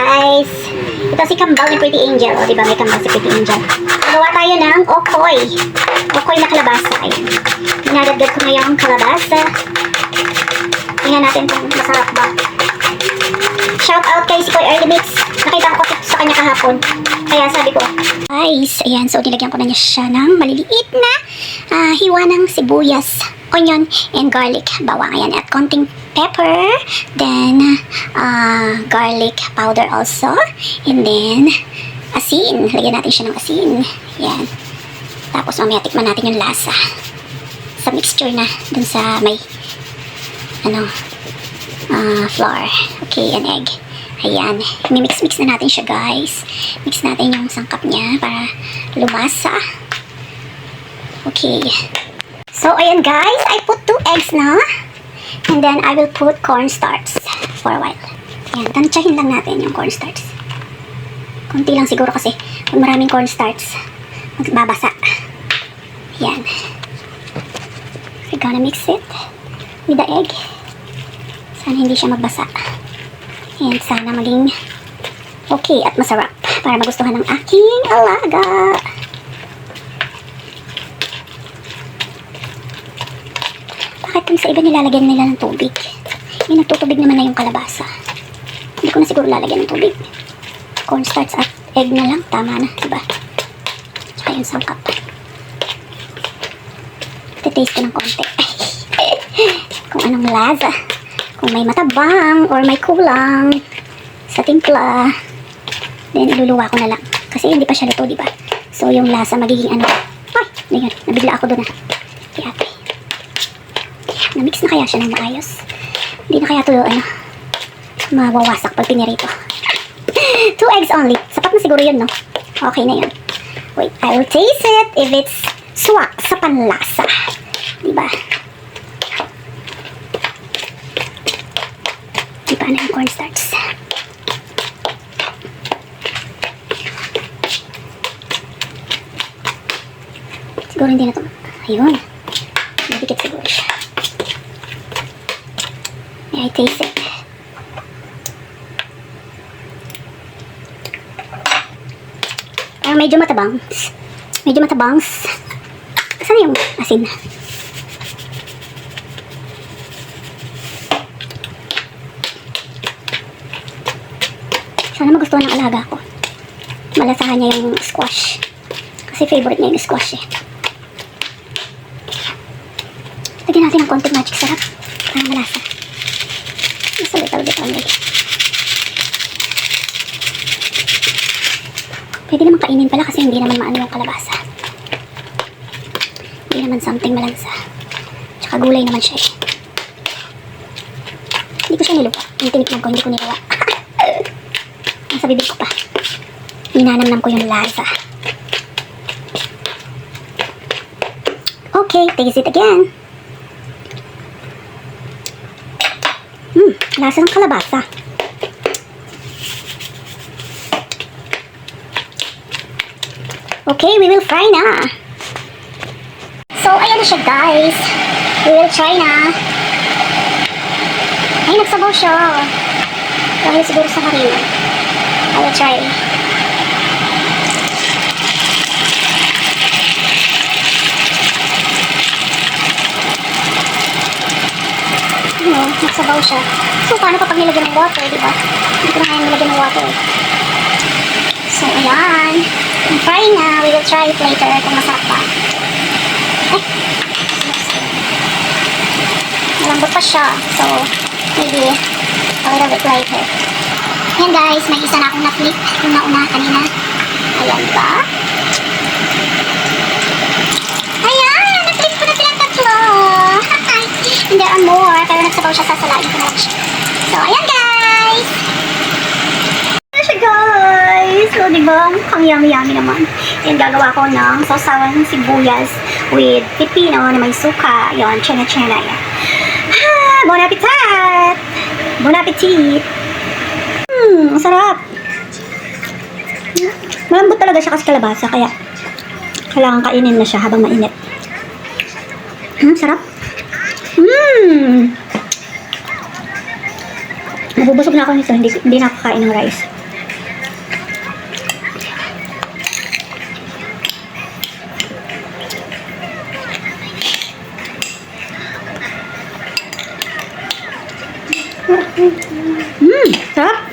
guys! Ito si Kambal ni Pretty Angel. O, diba may Kambal si Pretty Angel. Magawa tayo ng okoy. Okoy na kalabasa. Ayan. Dinadagdag ko ngayong kalabasa. Tingnan natin kung masarap ba. Shout out kay si Koy Early Mix. Nakita ko sa kanya kahapon. Kaya sabi ko, guys, ayan. So, nilagyan ko na niya siya ng maliliit na hiwa ng sibuyas, onion, and garlic. Bawang. Ayan. At konting pepper. Then, garlic powder also. And then, asin. Lagyan natin siya ng asin. Ayan. Tapos, mamaya tikman natin yung lasa. Sa mixture na. Dun sa may, flour. Okay, and egg. Ayan. Mimix-mix na natin siya, guys. Mix natin yung sangkap niya para lumasa. Okay. So, ayan, guys. I put 2 eggs na. And then, I will put cornstarch for a while. Ayan. Tansyahin lang natin yung cornstarch. Kunti lang siguro kasi kung maraming cornstarch, magbabasa. Ayan. We're gonna mix it with the egg. Sana hindi siya magbasa. And sana maging okay at masarap para magustuhan ng aking alaga. Bakit kung sa iba nilalagyan nila ng tubig? Nagtutubig naman na yung kalabasa. Hindi ko na siguro lalagyan ng tubig. Cornstarch at egg na lang. Tama na, diba? Tsaka yung sangkap. Taste ko ng konti. Kung anong lasa. Kung may matabang or may kulang sa timpla, then iluluwa ko na lang. Kasi hindi pa siya luto, diba? So, yung lasa magiging ano. Ay! Nabigla ako doon Kaya, na-mix na kaya siya ng maayos. Hindi na kaya ito, mawawasak pag pinirito. 2 eggs only. Sapat na siguro yun, no? Okay na yun. Wait, I will taste it if it's swak sa panlasa. Diba? Diba na yung cornstarch? Siguro hindi na ito. Ayun. Nabikit siguro siya. May I taste it. Parang medyo matabang. Medyo matabang. Saan yung asin? Sana magustuhan ng alaga ko. Malasahan niya yung squash. Kasi favorite niya yung squash Lagyan natin ng konting magic sarap. Para malasa. Just a little bit only. Pwede naman kainin pala kasi hindi naman maano yung kalabasa. Hindi naman something malansa. Tsaka gulay naman siya Hindi ko siya niluwa. Yung tinikman ko, hindi ko niluwa. Nasa bibig ko pa. Ninanamnam ko yung lasa. Okay, taste it again. Lasa ng kalabasa. Okay, we will fry na. So, ayan na siya, guys. We will try na. Ay, nagsabaw siya. Dahil siguro sa harina. I will try. Nagsabaw siya. So, paano kapag nilagyan ng water, diba? Hindi ko na kaya nilagyan ng water. So, ayan. I'm frying na. We will try it later kung masarap pa. Malambot pa siya. So, maybe a little bit later. Ayan guys, may isa na akong na-flip yung nauna kanina. Ayan ba? Ayan! Na-flip ko na silang tatlo! And there are more, pero nagsabaw siya, sasalain ko na lang siya. So, ayan guys! Ayan siya guys! So, diba? Mukhang yummy-yummy naman. Ayan, gagawa ko ng sausawan sibuyas with pipino na may suka. Ayan, chena-chena. Ayan. Bon appetit! Bon appetit! Masarap. Malambot talaga siya kasi kalabasa, kaya kailangan kainin na siya habang mainit. Sarap. Nabubusog na ako nito, hindi na ako kain ng rice. Sarap.